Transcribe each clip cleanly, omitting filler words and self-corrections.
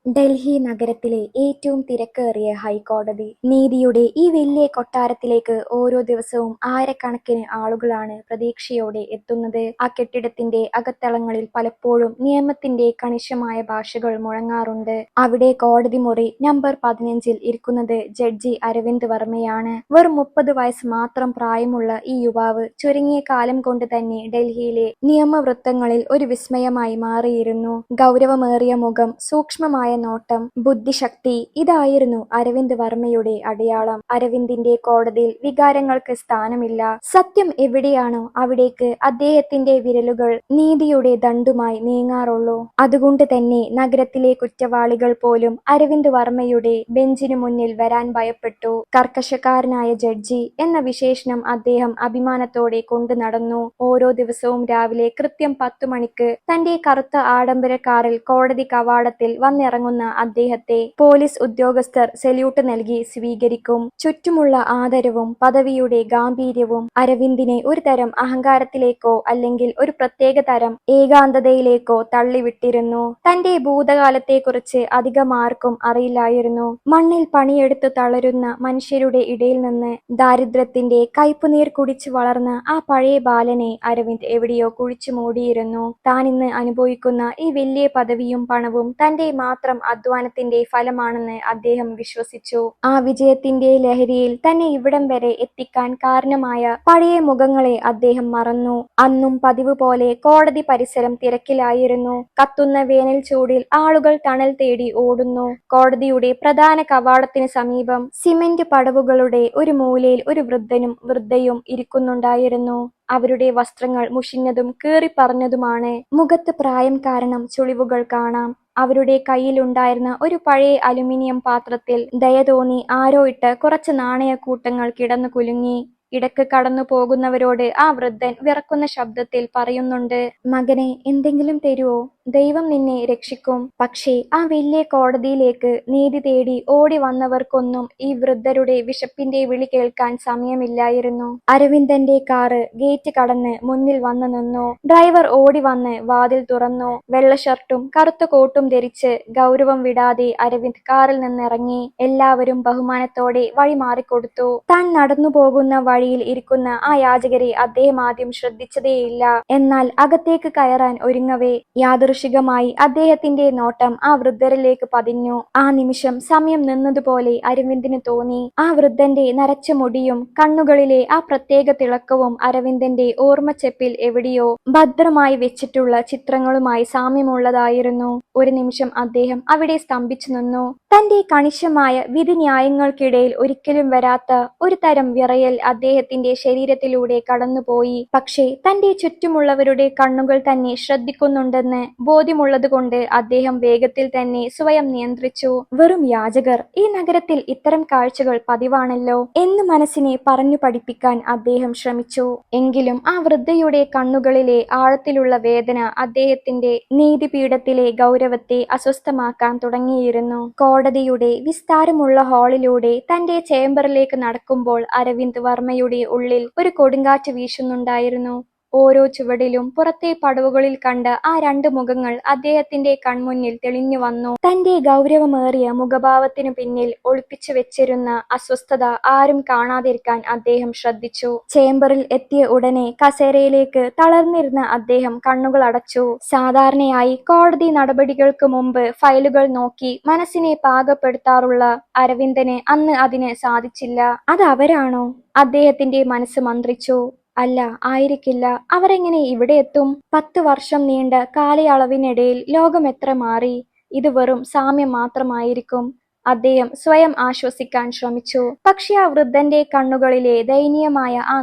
ഡൽഹി നഗരത്തിലെ ഏറ്റവും തിരക്കേറിയ ഹൈക്കോടതി. നീതിയുടെ ഈ വലിയ കൊട്ടാരത്തിലേക്ക് ഓരോ ദിവസവും ആയിരക്കണക്കിന് ആളുകളാണ് പ്രതീക്ഷയോടെ എത്തുന്നത്. ആ കെട്ടിടത്തിന്റെ അകത്തളങ്ങളിൽ പലപ്പോഴും നിയമത്തിന്റെ കണിശമായ ഭാഷകൾ മുഴങ്ങാറുണ്ട്. അവിടെ കോടതി മുറി നമ്പർ 15-ൽ ഇരിക്കുന്നത് ജഡ്ജി അരവിന്ദ് വർമ്മയാണ്. വെറും 30 വയസ്സ് മാത്രം പ്രായമുള്ള ഈ യുവാവ് ചുരുങ്ങിയ കാലം കൊണ്ട് തന്നെ ഡൽഹിയിലെ നിയമവൃത്തങ്ങളിൽ ഒരു വിസ്മയമായി മാറിയിരുന്നു. ഗൗരവമേറിയ മുഖം, സൂക്ഷ്മമായ നോട്ടം, ബുദ്ധിശക്തി, ഇതായിരുന്നു അരവിന്ദ് വർമ്മയുടെ അടയാളം. അരവിന്ദിന്റെ കോടതിയിൽ വികാരങ്ങൾക്ക് സ്ഥാനമില്ല. സത്യം എവിടെയാണോ അവിടേക്ക് അദ്ദേഹത്തിന്റെ വിരലുകൾ നീതിയുടെ ദണ്ഡുമായി നീങ്ങാറുള്ളൂ. അതുകൊണ്ട് തന്നെ നഗരത്തിലെ കുറ്റവാളികൾ പോലും അരവിന്ദ് വർമ്മയുടെ ബെഞ്ചിനു മുന്നിൽ വരാൻ ഭയപ്പെട്ടു. കർക്കശക്കാരനായ ജഡ്ജി എന്ന വിശേഷണം അദ്ദേഹം അഭിമാനത്തോടെ കൊണ്ടു നടന്നു. ഓരോ ദിവസവും രാവിലെ കൃത്യം 10 മണിക്ക് തന്റെ കറുത്ത ആഡംബര കാറിൽ കോടതി കവാടത്തിൽ വന്നിറങ്ങുന്ന അദ്ദേഹത്തെ പോലീസ് ഉദ്യോഗസ്ഥർ സല്യൂട്ട് നൽകി സ്വീകരിക്കും. ചുറ്റുമുള്ള ആദരവും പദവിയുടെ ഗാംഭീര്യവും അരവിന്ദിനെ ഒരു തരം അഹങ്കാരത്തിലേക്കോ അല്ലെങ്കിൽ ഒരു പ്രത്യേക തരം ഏകാന്തതയിലേക്കോ തള്ളിവിട്ടിരുന്നു. തന്റെ ഭൂതകാലത്തെക്കുറിച്ച് അധികമാർക്കും അറിയില്ലായിരുന്നു. മണ്ണിൽ പണിയെടുത്ത് തളരുന്ന മനുഷ്യരുടെ ഇടയിൽ നിന്ന് ദാരിദ്ര്യത്തിന്റെ കയ്പുനീർ കുടിച്ചു വളർന്ന ആ പഴയ ബാലനെ അരവിന്ദ് എവിടെയോ കുഴിച്ചു മൂടിയിരുന്നു. താൻ ഇന്ന് അനുഭവിക്കുന്ന ഈ വലിയ പദവിയും പണവും തന്റെ മാത്രം അധ്വാനത്തിന്റെ ഫലമാണെന്ന് അദ്ദേഹം വിശ്വസിച്ചു. ആ വിജയത്തിന്റെ ലഹരിയിൽ തന്നെ ഇവിടം വരെ എത്തിക്കാൻ കാരണമായ പഴയ മുഖങ്ങളെ അദ്ദേഹം മറന്നു. അന്നും പതിവ് പോലെ കോടതി പരിസരം തിരക്കിലായിരുന്നു. കത്തുന്ന വേനൽ ചൂടിൽ ആളുകൾ തണൽ തേടി ഓടുന്നു. കോടതിയുടെ പ്രധാന കവാടത്തിന് സമീപം സിമന്റ് പടവുകളുടെ ഒരു മൂലയിൽ ഒരു വൃദ്ധനും വൃദ്ധയും ഇരിക്കുന്നുണ്ടായിരുന്നു. അവരുടെ വസ്ത്രങ്ങൾ മുഷിഞ്ഞതും കീറിപ്പറഞ്ഞതുമാണ്. മുഖത്ത് പ്രായം കാരണം ചുളിവുകൾ കാണാം. അവരുടെ കയ്യിലുണ്ടായിരുന്ന ഒരു പഴയ അലുമിനിയം പാത്രത്തിൽ ദയ തോന്നി ആരോ ഇട്ട് കുറച്ച് നാണയക്കൂട്ടങ്ങൾ കിടന്നു കുലുങ്ങി. ഇടക്ക് കടന്നു പോകുന്നവരോട് ആ വൃദ്ധൻ വിറക്കുന്ന ശബ്ദത്തിൽ പറയുന്നുണ്ട്, "മകനെ, എന്തെങ്കിലും തരുവോ? ദൈവം നിന്നെ രക്ഷിക്കും." പക്ഷേ ആ വലിയ കോടതിയിലേക്ക് നീതി തേടി ഓടി വന്നവർക്കൊന്നും ഈ വൃദ്ധരുടെ വിശപ്പിന്റെ വിളി കേൾക്കാൻ സമയമില്ലായിരുന്നു. അരവിന്ദന്റെ കാറ് ഗേറ്റ് കടന്ന് മുന്നിൽ വന്നു നിന്നു. ഡ്രൈവർ ഓടി വന്ന് വാതിൽ തുറന്നു. വെള്ള ഷർട്ടും കറുത്ത കോട്ടും ധരിച്ച് ഗൗരവം വിടാതെ അരവിന്ദ് കാറിൽ നിന്നിറങ്ങി. എല്ലാവരും ബഹുമാനത്തോടെ വഴി മാറിക്കൊടുത്തു. താൻ നടന്നു പോകുന്ന വഴിയിൽ ഇരിക്കുന്ന ആ യാചകരെ അദ്ദേഹം ആദ്യം ശ്രദ്ധിച്ചതേയില്ല. എന്നാൽ അകത്തേക്ക് കയറാൻ ഒരുങ്ങവേ യാദൃശികമായി അദ്ദേഹത്തിന്റെ നോട്ടം ആ വൃദ്ധരിലേക്ക് പതിഞ്ഞു. ആ നിമിഷം സമയം നിന്നതുപോലെ അരവിന്ദിന് തോന്നി. ആ വൃദ്ധന്റെ നരച്ച മുടിയും കണ്ണുകളിലെ ആ പ്രത്യേക തിളക്കവും അരവിന്ദന്റെ ഓർമ്മച്ചെപ്പിൽ എവിടെയോ ഭദ്രമായി വെച്ചിട്ടുള്ള ചിത്രങ്ങളുമായി സാമ്യമുള്ളതായിരുന്നു. ഒരു നിമിഷം അദ്ദേഹം അവിടെ സ്തംഭിച്ചു നിന്നു. തന്റെ കണിശമായ വിധിന്യായങ്ങൾക്കിടയിൽ ഒരിക്കലും വരാത്ത ഒരു തരം വിറയൽ അദ്ദേഹത്തിന്റെ ശരീരത്തിലൂടെ കടന്നുപോയി. പക്ഷേ തന്റെ ചുറ്റുമുള്ളവരുടെ കണ്ണുകൾ തന്നെ ശ്രദ്ധിക്കുന്നുണ്ടെന്ന് ബോധ്യമുള്ളതുകൊണ്ട് അദ്ദേഹം വേഗത്തിൽ തന്നെ സ്വയം നിയന്ത്രിച്ചു. വെറും യാചകർ, ഈ നഗരത്തിൽ ഇത്തരം കാഴ്ചകൾ പതിവാണല്ലോ എന്ന് മനസ്സിനെ പറഞ്ഞു പഠിപ്പിക്കാൻ അദ്ദേഹം ശ്രമിച്ചു. എങ്കിലും ആ വൃദ്ധയുടെ കണ്ണുകളിലെ ആഴത്തിലുള്ള വേദന അദ്ദേഹത്തിന്റെ നീതിപീഠത്തിലെ ഗൗരവത്തെ അസ്വസ്ഥമാക്കാൻ തുടങ്ങിയിരുന്നു. കോടതിയുടെ വിസ്താരമുള്ള ഹാളിലൂടെ തന്റെ ചേംബറിലേക്ക് നടക്കുമ്പോൾ അരവിന്ദ് വർമ്മയുടെ ഉള്ളിൽ ഒരു കൊടുങ്കാറ്റ് വീശുന്നുണ്ടായിരുന്നു. ഓരോ ചുവടിലും പുറത്തെ പടവുകളിൽ കണ്ട ആ 2 മുഖങ്ങൾ അദ്ദേഹത്തിന്റെ കൺമുന്നിൽ തെളിഞ്ഞു വന്നു. തന്റെ ഗൗരവമേറിയ മുഖഭാവത്തിനു പിന്നിൽ ഒളിപ്പിച്ചു വെച്ചിരുന്ന അസ്വസ്ഥത ആരും കാണാതിരിക്കാൻ അദ്ദേഹം ശ്രദ്ധിച്ചു. ചേംബറിൽ എത്തിയ ഉടനെ കസേരയിലേക്ക് തളർന്നിരുന്ന അദ്ദേഹം കണ്ണുകൾ അടച്ചു. സാധാരണയായി കോടതി നടപടികൾക്ക് മുമ്പ് ഫയലുകൾ നോക്കി മനസ്സിനെ പാകപ്പെടുത്താറുള്ള അരവിന്ദന് അന്ന് അതിന് സാധിച്ചില്ല. അത് അവരാണോ? അദ്ദേഹത്തിന്റെ മനസ്സ് മന്ത്രിച്ചു. അല്ല, ആയിരിക്കില്ല. അവർ എങ്ങനെ ഇവിടെ എത്തും? 10 വർഷം നീണ്ട കാലയളവിനിടയിൽ ലോകം എത്ര മാറി! ഇത് വെറും സാമ്യം മാത്രമായിരിക്കും. അദ്ദേഹം സ്വയം ആശ്വസിക്കാൻ ശ്രമിച്ചു. പക്ഷെ ആ വൃദ്ധന്റെ കണ്ണുകളിലെ ദയനീയമായ ആ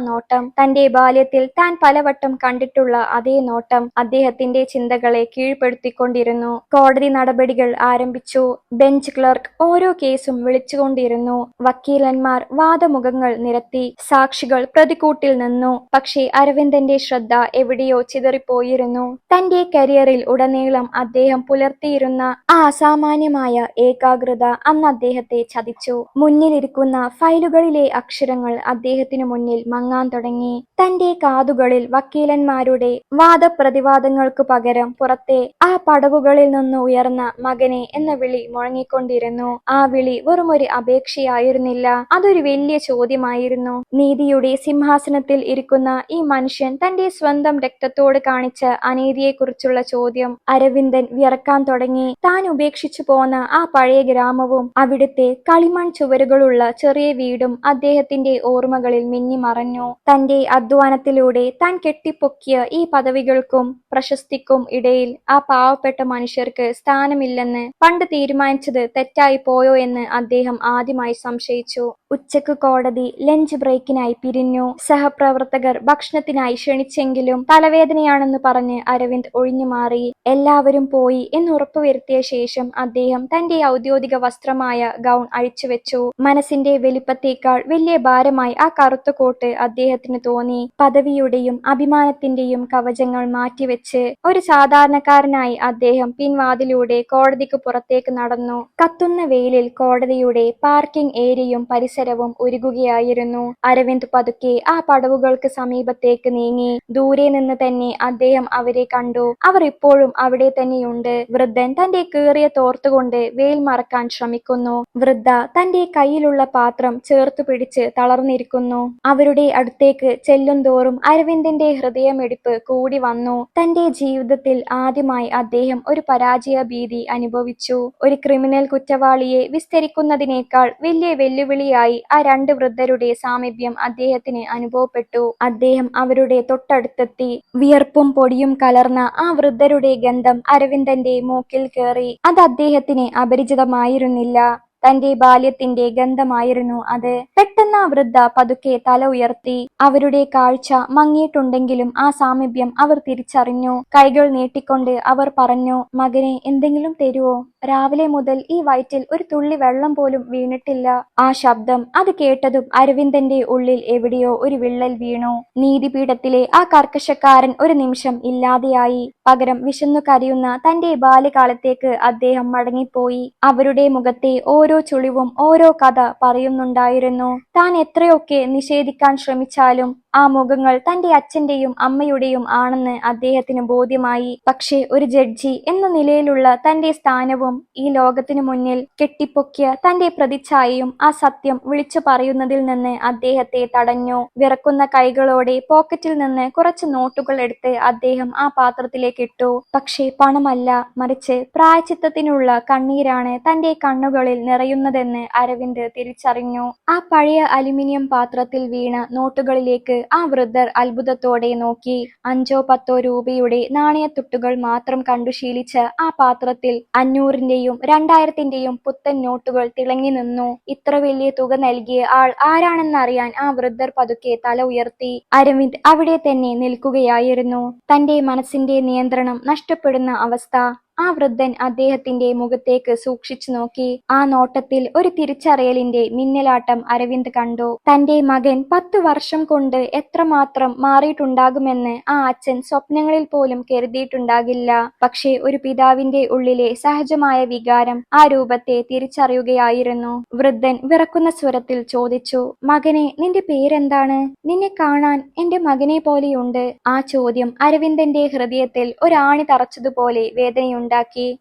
നോട്ടം, തന്റെ ബാല്യത്തിൽ താൻ പലവട്ടം കണ്ടിട്ടുള്ള അതേ നോട്ടം, അദ്ദേഹത്തിന്റെ ചിന്തകളെ കീഴ്പ്പെടുത്തിക്കൊണ്ടിരുന്നു. കോടതി നടപടികൾ ആരംഭിച്ചു. ബെഞ്ച് ക്ലർക്ക് ഓരോ കേസും വിളിച്ചുകൊണ്ടിരുന്നു. വക്കീലന്മാർ വാദമുഖങ്ങൾ നിരത്തി. സാക്ഷികൾ പ്രതിക്കൂട്ടിൽ നിന്നു. പക്ഷേ അരവിന്ദന്റെ ശ്രദ്ധ എവിടെയോ ചിതറിപ്പോയിരുന്നു. തന്റെ കരിയറിൽ ഉടനീളം അദ്ദേഹം പുലർത്തിയിരുന്ന ആ അസാമാന്യമായ ഏകാഗ്രത അന്ന് അദ്ദേഹത്തെ ചതിച്ചു. മുന്നിലിരിക്കുന്ന ഫയലുകളിലെ അക്ഷരങ്ങൾ അദ്ദേഹത്തിനു മുന്നിൽ മങ്ങാൻ തുടങ്ങി. തന്റെ കാതുകളിൽ വക്കീലന്മാരുടെ വാദപ്രതിവാദങ്ങൾക്കു പകരം പുറത്തെ ആ പടവുകളിൽ നിന്ന് ഉയർന്ന മകനെ എന്ന വിളി മുഴങ്ങിക്കൊണ്ടിരുന്നു. ആ വിളി വെറുമൊരു അപേക്ഷയായിരുന്നില്ല, അതൊരു വലിയ ചോദ്യമായിരുന്നു. നീതിയുടെ സിംഹാസനത്തിൽ ഇരിക്കുന്ന ഈ മനുഷ്യൻ തന്റെ സ്വന്തം രക്തത്തോട് കാണിച്ച അനീതിയെക്കുറിച്ചുള്ള ചോദ്യം. അരവിന്ദൻ വിയർക്കാൻ തുടങ്ങി. താൻ ഉപേക്ഷിച്ചു പോന്ന ആ പഴയ ഗ്രാമവും അവിടുത്തെ കളിമൺ ചുവരുകളുള്ള ചെറിയ വീടും അദ്ദേഹത്തിന്റെ ഓർമ്മകളിൽ മിന്നിമറഞ്ഞു. തന്റെ അധ്വാനത്തിലൂടെ താൻ കെട്ടിപ്പൊക്കിയ ഈ പദവികൾക്കും പ്രശസ്തിക്കും ഇടയിൽ ആ പാവപ്പെട്ട മനുഷ്യർക്ക് സ്ഥാനമില്ലെന്ന് പണ്ട് തീരുമാനിച്ചത് തെറ്റായി പോയോ എന്ന് അദ്ദേഹം ആദ്യമായി സംശയിച്ചു. ഉച്ചക്ക് കോടതി ലഞ്ച് ബ്രേക്കിനായി പിരിഞ്ഞു. സഹപ്രവർത്തകർ ഭക്ഷണത്തിനായി ക്ഷണിച്ചെങ്കിലും തലവേദനയാണെന്ന് പറഞ്ഞ് അരവിന്ദ് ഒഴിഞ്ഞുമാറി. എല്ലാവരും പോയി എന്ന് ഉറപ്പുവരുത്തിയ ശേഷം അദ്ദേഹം തന്റെ ഔദ്യോഗിക വസ്ത്രമായ ഗൗൺ അഴിച്ചുവെച്ചു. മനസ്സിന്റെ വലിപ്പത്തേക്കാൾ വലിയ ഭാരമായി ആ കറുത്ത കോട്ട് അദ്ദേഹത്തിന് തോന്നി. പദവിയുടെയും അഭിമാനത്തിന്റെയും കവചങ്ങൾ മാറ്റിവെച്ച് ഒരു സാധാരണക്കാരനായി അദ്ദേഹം പിൻവാതിലൂടെ കോടതിക്ക് പുറത്തേക്ക് നടന്നു. കത്തുന്ന വെയിലിൽ കോടതിയുടെ പാർക്കിംഗ് ഏരിയയും പരിസരവും ഉരുകുകയായിരുന്നു. അരവിന്ദ് പതുക്കെ ആ പടവുകൾക്ക് സമീപത്തേക്ക് നീങ്ങി. ദൂരെ നിന്ന് തന്നെ അദ്ദേഹം അവരെ കണ്ടു. അവർ ഇപ്പോഴും അവിടെ തന്നെയുണ്ട്. വൃദ്ധൻ തന്റെ കീറിയ തോർത്തുകൊണ്ട് വെയിൽ മറക്കാൻ ശ്രമിക്കുന്നു. വൃദ്ധ തന്റെ കയ്യിലുള്ള പാത്രം ചേർത്തു പിടിച്ച് തളർന്നിരിക്കുന്നു. അവരുടെ അടുത്തേക്ക് ചെല്ലുന്തോറും അരവിന്ദിന്റെ ഹൃദയമിടിപ്പ് കൂടി വന്നു. തന്റെ ജീവിതത്തിൽ ആദ്യമായി അദ്ദേഹം ഒരു പരാജയ ഭീതി അനുഭവിച്ചു. ഒരു ക്രിമിനൽ കുറ്റവാളിയെ വിസ്തരിക്കുന്നതിനേക്കാൾ വലിയ വെല്ലുവിളിയായി ആ രണ്ട് വൃദ്ധരുടെ സാമീപ്യം അദ്ദേഹത്തിന് അനുഭവപ്പെട്ടു. അദ്ദേഹം അവരുടെ തൊട്ടടുത്തെത്തി. വിയർപ്പും പൊടിയും കലർന്ന ആ വൃദ്ധരുടെ ഗന്ധം അരവിന്ദന്റെ മൂക്കിൽ കയറി. അത് അദ്ദേഹത്തിന് അപരിചിതമായിരുന്നില്ല. തന്റെ ബാല്യത്തിന്റെ ഗന്ധമായിരുന്നു അത്. പെട്ടെന്ന് ആ വൃദ്ധ പതുക്കെ തല ഉയർത്തി. അവരുടെ കാഴ്ച മങ്ങിയിട്ടുണ്ടെങ്കിലും ആ സാമീപ്യം അവർ തിരിച്ചറിഞ്ഞു. കൈകൾ നീട്ടിക്കൊണ്ട് അവർ പറഞ്ഞു, "മകനെ, എന്തെങ്കിലും തരുവോ? രാവിലെ മുതൽ ഈ വയറ്റിൽ ഒരു തുള്ളി വെള്ളം പോലും വീണിട്ടില്ല." ആ ശബ്ദം, അത് കേട്ടതും അരവിന്ദന്റെ ഉള്ളിൽ എവിടെയോ ഒരു വിള്ളൽ വീണു. നീതിപീഠത്തിലെ ആ കർക്കശക്കാരൻ ഒരു നിമിഷം ഇല്ലാതെയായി. പകരം വിശന്നു കരയുന്ന തന്റെ ബാല്യകാലത്തേക്ക് അദ്ദേഹം മടങ്ങിപ്പോയി. അവരുടെ മുഖത്തെ ഓരോ ചുളിവും ഓരോ കഥ പറയുന്നുണ്ടായിരുന്നു. താൻ എത്രയൊക്കെ നിഷേധിക്കാൻ ശ്രമിച്ചാലും ആ മുഖങ്ങൾ തന്റെ അച്ഛന്റെയും അമ്മയുടെയും ആണെന്ന് അദ്ദേഹത്തിന് ബോധ്യമായി. പക്ഷേ ഒരു ജഡ്ജി എന്ന നിലയിലുള്ള തന്റെ സ്ഥാനവും ഈ ലോകത്തിനു മുന്നിൽ കെട്ടിപ്പൊക്കിയ തന്റെ പ്രതിച്ഛായയും ആ സത്യം വിളിച്ചു പറയുന്നതിൽ നിന്ന് അദ്ദേഹത്തെ തടഞ്ഞു. വിറക്കുന്ന കൈകളോടെ പോക്കറ്റിൽ നിന്ന് കുറച്ച് നോട്ടുകൾ എടുത്ത് അദ്ദേഹം ആ പാത്രത്തിലേക്ക് ഇട്ടു. പക്ഷേ പണമല്ല, മറിച്ച് പ്രായശ്ചിത്തത്തിനുള്ള കണ്ണീരാണ് തന്റെ കണ്ണുകളിൽ നിറയുന്നതെന്ന് അരവിന്ദ് തിരിച്ചറിഞ്ഞു. ആ പഴയ അലുമിനിയം പാത്രത്തിൽ വീണ നോട്ടുകളിലേക്ക് ആ വൃദ്ധർ അത്ഭുതത്തോടെ നോക്കി. 5 or 10 രൂപയുടെ നാണയത്തുട്ടുകൾ മാത്രം കണ്ടു ശീലിച്ച ആ പാത്രത്തിൽ 500-ന്റെയും 2000-ന്റെയും പുത്തൻ നോട്ടുകൾ തിളങ്ങി നിന്നു. ഇത്ര വലിയ തുക നൽകിയ ആൾ ആരാണെന്നറിയാൻ ആ വൃദ്ധർ പതുക്കെ തല ഉയർത്തി. അരവിന്ദ് അവിടെ തന്നെ നിൽക്കുകയായിരുന്നു. തന്റെ മനസ്സിന്റെ നിയന്ത്രണം നഷ്ടപ്പെടുന്ന അവസ്ഥ. ആ വൃദ്ധൻ അദ്ദേഹത്തിന്റെ മുഖത്തേക്ക് സൂക്ഷിച്ചു നോക്കി. ആ നോട്ടത്തിൽ ഒരു തിരിച്ചറിയലിന്റെ മിന്നലാട്ടം അരവിന്ദ് കണ്ടു. തന്റെ മകൻ 10 വർഷം കൊണ്ട് എത്രമാത്രം മാറിയിട്ടുണ്ടാകുമെന്ന് ആ അച്ഛൻ സ്വപ്നങ്ങളിൽ പോലും കരുതിയിട്ടുണ്ടാകില്ല. പക്ഷേ ഒരു പിതാവിന്റെ ഉള്ളിലെ സഹജമായ വികാരം ആ രൂപത്തെ തിരിച്ചറിയുകയായിരുന്നു. വൃദ്ധൻ വിറക്കുന്ന സ്വരത്തിൽ ചോദിച്ചു, "മകനെ, നിന്റെ പേരെന്താണ്? നിന്നെ കാണാൻ എന്റെ മകനെ പോലെയുണ്ട്." ആ ചോദ്യം അരവിന്ദന്റെ ഹൃദയത്തിൽ ഒരാണി തറച്ചതുപോലെ വേദനയുണ്ടാക്കി.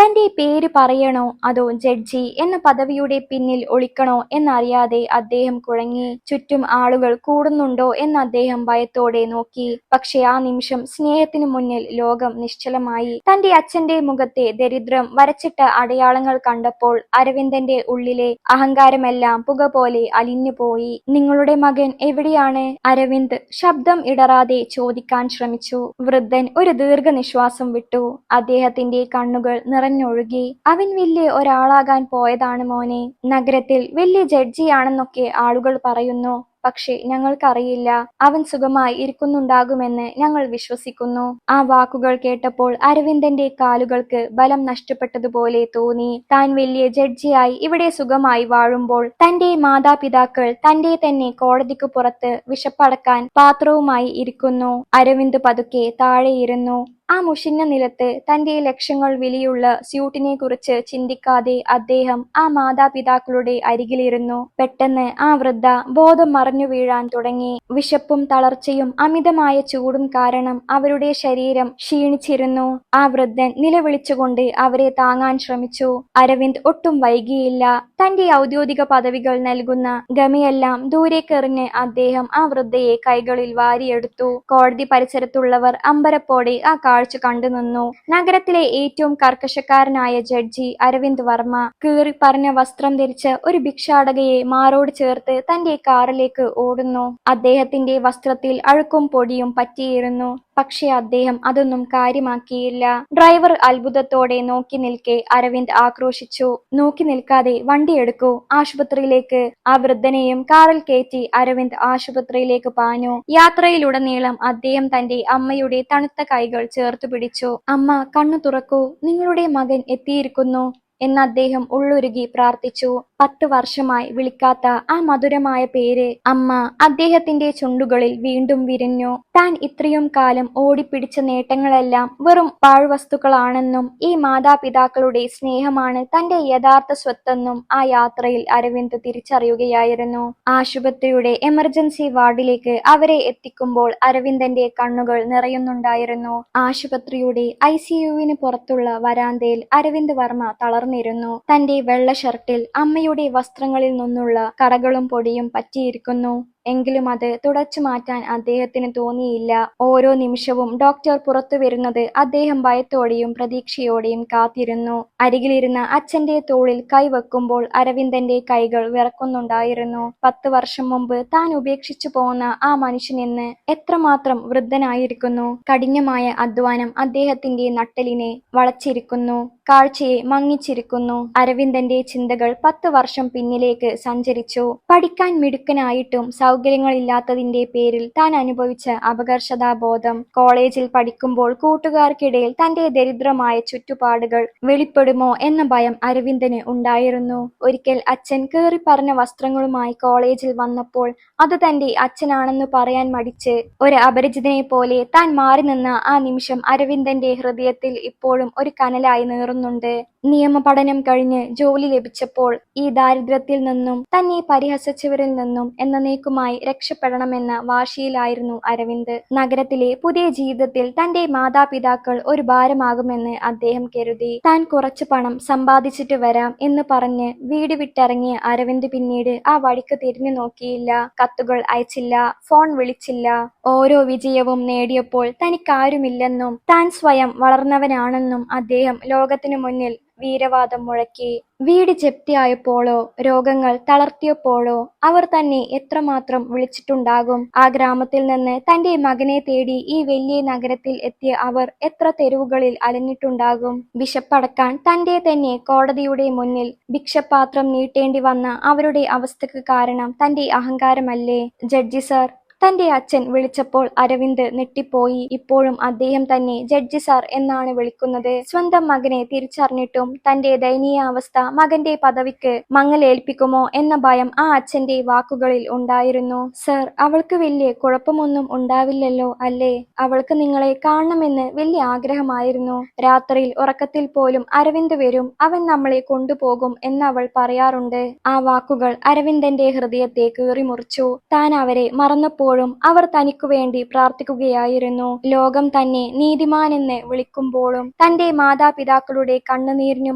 തന്റെ പേര് പറയണോ അതോ ജഡ്ജി എന്ന പദവിയുടെ പിന്നിൽ ഒളിക്കണോ എന്നറിയാതെ അദ്ദേഹം കുഴങ്ങി. ചുറ്റും ആളുകൾ കൂടുന്നുണ്ടോ എന്ന് അദ്ദേഹം ഭയത്തോടെ നോക്കി. പക്ഷെ ആ നിമിഷം സ്നേഹത്തിനു മുന്നിൽ ലോകം നിശ്ചലമായി. തന്റെ അച്ഛന്റെ മുഖത്തെ ദരിദ്രം വരച്ചിട്ട അടയാളങ്ങൾ കണ്ടപ്പോൾ അരവിന്ദന്റെ ഉള്ളിലെ അഹങ്കാരമെല്ലാം പുക പോലെ അലിഞ്ഞുപോയി. "നിങ്ങളുടെ മകൻ എവിടെയാണ്?" അരവിന്ദ് ശബ്ദം ഇടറാതെ ചോദിക്കാൻ ശ്രമിച്ചു. വൃദ്ധൻ ഒരു ദീർഘനിശ്വാസം വിട്ടു. അദ്ദേഹത്തിന്റെ കണ്ണുകൾ നിറഞ്ഞൊഴുകി. "അവൻ വലിയ ഒരാളാകാൻ പോയതാണ് മോനെ. നഗരത്തിൽ വലിയ ജഡ്ജിയാണെന്നൊക്കെ ആളുകൾ പറയുന്നു. പക്ഷെ ഞങ്ങൾക്കറിയില്ല. അവൻ സുഖമായി ഇരിക്കുന്നുണ്ടാകുമെന്ന് ഞങ്ങൾ വിശ്വസിക്കുന്നു." ആ വാക്കുകൾ കേട്ടപ്പോൾ അരവിന്ദന്റെ കാലുകൾക്ക് ബലം നഷ്ടപ്പെട്ടതുപോലെ തോന്നി. താൻ വലിയ ജഡ്ജിയായി ഇവിടെ സുഖമായി വാഴുമ്പോൾ തന്റെ മാതാപിതാക്കൾ തന്റെ തന്നെ കോടതിക്ക് പുറത്ത് വിശപ്പടക്കാൻ പാത്രവുമായി ഇരിക്കുന്നു. അരവിന്ദ് പതുക്കെ താഴെയിരുന്നു. ആ മുഷിഞ്ഞ നിലത്ത് തന്റെ ലക്ഷങ്ങൾ വിലയുള്ള സ്യൂട്ടിനെ കുറിച്ച് ചിന്തിക്കാതെ അദ്ദേഹം ആ മാതാപിതാക്കളുടെ അരികിലിരുന്നു. പെട്ടെന്ന് ആ വൃദ്ധ ബോധം മറഞ്ഞു വീഴാൻ തുടങ്ങി. വിശപ്പും തളർച്ചയും അമിതമായ ചൂടും കാരണം അവരുടെ ശരീരം ക്ഷീണിച്ചിരുന്നു. ആ വൃദ്ധൻ നിലവിളിച്ചുകൊണ്ട് അവരെ താങ്ങാൻ ശ്രമിച്ചു. അരവിന്ദ് ഒട്ടും വൈകിയില്ല. തന്റെ ഔദ്യോഗിക പദവികൾ നൽകുന്ന ഗമയെല്ലാം ദൂരേക്കെറിഞ്ഞ് അദ്ദേഹം ആ വൃദ്ധയെ കൈകളിൽ വാരിയെടുത്തു. കോടതി പരിസരത്തുള്ളവർ അമ്പരപ്പോടെ ആ കാഴ്ച കണ്ടുനിന്നു. നഗരത്തിലെ ഏറ്റവും കർക്കശക്കാരനായ ജഡ്ജി അരവിന്ദ് വർമ്മ കീറിപ്പറഞ്ഞ വസ്ത്രം ധരിച്ച ഒരു ഭിക്ഷാടകയെ മാറോട് ചേർത്ത് തന്റെ കാറിലേക്ക് ഓടുന്നു. അദ്ദേഹത്തിന്റെ വസ്ത്രത്തിൽ അഴുക്കും പൊടിയും പറ്റിയിരുന്നു. പക്ഷേ അദ്ദേഹം അതൊന്നും കാര്യമാക്കിയില്ല. ഡ്രൈവർ അത്ഭുതത്തോടെ നോക്കി നിൽക്കെ അരവിന്ദ് ആക്രോശിച്ചു. നോക്കി നിൽക്കാതെ വണ്ടിയെടുക്കൂ, ആശുപത്രിയിലേക്ക്. ആ വൃദ്ധനെയും കാറിൽ കയറ്റി അരവിന്ദ് ആശുപത്രിയിലേക്ക് പാഞ്ഞു. യാത്രയിലുടനീളം അദ്ദേഹം തന്റെ അമ്മയുടെ തണുത്ത കൈകൾ ചേർത്തു പിടിച്ചു. അമ്മ, കണ്ണു തുറക്കൂ, നിങ്ങളുടെ മകൻ എത്തിയിരിക്കുന്നു എന്ന് അദ്ദേഹം ഉള്ളുരുകി പ്രാർത്ഥിച്ചു. 10 വർഷമായി വിളിക്കാത്ത ആ മധുരമായ പേര് അമ്മ അദ്ദേഹത്തിന്റെ ചുണ്ടുകളിൽ വീണ്ടും വിരിഞ്ഞു. താൻ ഇത്രയും കാലം ഓടിപ്പിടിച്ച നേട്ടങ്ങളെല്ലാം വെറും പാഴ്വസ്തുക്കളാണെന്നും ഈ മാതാപിതാക്കളുടെ സ്നേഹമാണ് തന്റെ യഥാർത്ഥ സ്വത്തെന്നും ആ യാത്രയിൽ അരവിന്ദ് തിരിച്ചറിയുകയായിരുന്നു. ആശുപത്രിയുടെ എമർജൻസി വാർഡിലേക്ക് അവരെ എത്തിക്കുമ്പോൾ അരവിന്ദന്റെ കണ്ണുകൾ നിറയുന്നുണ്ടായിരുന്നു. ആശുപത്രിയുടെ ICUവിന് പുറത്തുള്ള വരാന്തയിൽ അരവിന്ദ് വർമ്മ തളർന്നിരുന്നു. തന്റെ വെള്ള ഷർട്ടിൽ അമ്മയുടെ വസ്ത്രങ്ങളിൽ നിന്നുള്ള കറകളും പൊടിയും പറ്റിയിരിക്കുന്നു. എങ്കിലും അത് തുടച്ചു മാറ്റാൻ അദ്ദേഹത്തിന് തോന്നിയില്ല. ഓരോ നിമിഷവും ഡോക്ടർ പുറത്തു വരുന്നത് അദ്ദേഹം ഭയത്തോടെയും പ്രതീക്ഷയോടെയും കാത്തിരുന്നു. അരികിലിരുന്ന അച്ഛന്റെ തോളിൽ കൈവെക്കുമ്പോൾ അരവിന്ദന്റെ കൈകൾ വിറക്കുന്നുണ്ടായിരുന്നു. 10 വർഷം മുമ്പ് താൻ ഉപേക്ഷിച്ചു പോന്ന ആ മനുഷ്യൻ ഇന്ന് എത്രമാത്രം വൃദ്ധനായിരിക്കുന്നു. കഠിനമായ അധ്വാനം അദ്ദേഹത്തിന്റെ നട്ടെല്ലിനെ വളച്ചിരിക്കുന്നു, കാഴ്ചയെ മങ്ങിച്ചിരിക്കുന്നു. അരവിന്ദന്റെ ചിന്തകൾ 10 വർഷം പിന്നിലേക്ക് സഞ്ചരിച്ചു. പഠിക്കാൻ മിടുക്കനായിട്ടും സൗകര്യങ്ങളില്ലാത്തതിന്റെ പേരിൽ താൻ അനുഭവിച്ച അപകർഷതാബോധം. കോളേജിൽ പഠിക്കുമ്പോൾ കൂട്ടുകാർക്കിടയിൽ തന്റെ ദരിദ്രമായ ചുറ്റുപാടുകൾ വെളിപ്പെടുമോ എന്ന ഭയം അരവിന്ദന് ഉണ്ടായിരുന്നു. ഒരിക്കൽ അച്ഛൻ കീറിപ്പറഞ്ഞ വസ്ത്രങ്ങളുമായി കോളേജിൽ വന്നപ്പോൾ അത് തന്റെ അച്ഛനാണെന്ന് പറയാൻ മടിച്ച് ഒരു അപരിചിതനെ പോലെ താൻ മാറി നിന്ന ആ നിമിഷം അരവിന്ദന്റെ ഹൃദയത്തിൽ ഇപ്പോഴും ഒരു കനലായി നീറുന്നുണ്ട്. നിയമപഠനം കഴിഞ്ഞ് ജോലി ലഭിച്ചപ്പോൾ ഈ ദാരിദ്ര്യത്തിൽ നിന്നും തന്നെ പരിഹസിച്ചവരിൽ നിന്നും എന്നേക്കുമായി രക്ഷപ്പെടണമെന്ന വാശിയിലായിരുന്നു അരവിന്ദ്. നഗരത്തിലെ പുതിയ ജീവിതത്തിൽ തന്റെ മാതാപിതാക്കൾ ഒരു ഭാരമാകുമെന്ന് അദ്ദേഹം കരുതി. താൻ കുറച്ചു പണം സമ്പാദിച്ചിട്ട് വരാം എന്ന് പറഞ്ഞ് വീട് വിട്ടിറങ്ങിയ അരവിന്ദ് പിന്നീട് ആ വഴിക്ക് തിരിഞ്ഞു നോക്കിയില്ല. കത്തുകൾ അയച്ചില്ല, ഫോൺ വിളിച്ചില്ല. ഓരോ വിജയവും നേടിയപ്പോൾ തനിക്കാരുമില്ലെന്നും താൻ സ്വയം വളർന്നവനാണെന്നും അദ്ദേഹം ലോകത്തിനു മുന്നിൽ വീരവാദം മുഴക്കി. വീട് ജപ്തിയായപ്പോഴോ രോഗങ്ങൾ തളർത്തിയപ്പോഴോ അവർ തന്നെ എത്രമാത്രം വിളിച്ചിട്ടുണ്ടാകും. ആ ഗ്രാമത്തിൽ നിന്ന് തന്റെ മകനെ തേടി ഈ വലിയ നഗരത്തിൽ എത്തിയ അവർ എത്ര തെരുവുകളിൽ അലഞ്ഞിട്ടുണ്ടാകും. വിശപ്പടക്കാൻ തന്റെ തന്നെ കോടതിയുടെ മുന്നിൽ ഭിക്ഷപാത്രം നീട്ടേണ്ടി വന്ന അവരുടെ അവസ്ഥക്ക് കാരണം തന്റെ അഹങ്കാരമല്ലേ? ജഡ്ജി സാർ, തന്റെ അച്ഛൻ വിളിച്ചപ്പോൾ അരവിന്ദ് ഞെട്ടിപ്പോയി. ഇപ്പോഴും അദ്ദേഹം തന്നെ ജഡ്ജി സാർ എന്നാണ് വിളിക്കുന്നത്. സ്വന്തം മകനെ തിരിച്ചറിഞ്ഞിട്ടും തന്റെ ദയനീയാവസ്ഥ മകന്റെ പദവിക്ക് മങ്ങലേൽപ്പിക്കുമോ എന്ന ഭയം ആ അച്ഛന്റെ വാക്കുകളിൽ ഉണ്ടായിരുന്നു. സർ, അവൾക്ക് വലിയ കുഴപ്പമൊന്നും ഉണ്ടാവില്ലല്ലോ അല്ലേ? അവൾക്ക് നിങ്ങളെ കാണണമെന്ന് വലിയ ആഗ്രഹമായിരുന്നു. രാത്രിയിൽ ഉറക്കത്തിൽ പോലും അരവിന്ദ് വരും, അവൻ നമ്മളെ കൊണ്ടുപോകും എന്നവൾ പറയാറുണ്ട്. ആ വാക്കുകൾ അരവിന്ദന്റെ ഹൃദയത്തെ കീറിമുറിച്ചു. താൻ അവരെ മറന്നപ്പോൾ അവർ തനിക്കു വേണ്ടി പ്രാർത്ഥിക്കുകയായിരുന്നു. ലോകം തന്നെ നീതിമാനെന്ന് വിളിക്കുമ്പോഴും തന്റെ മാതാപിതാക്കളുടെ കണ്ണുനീരിനു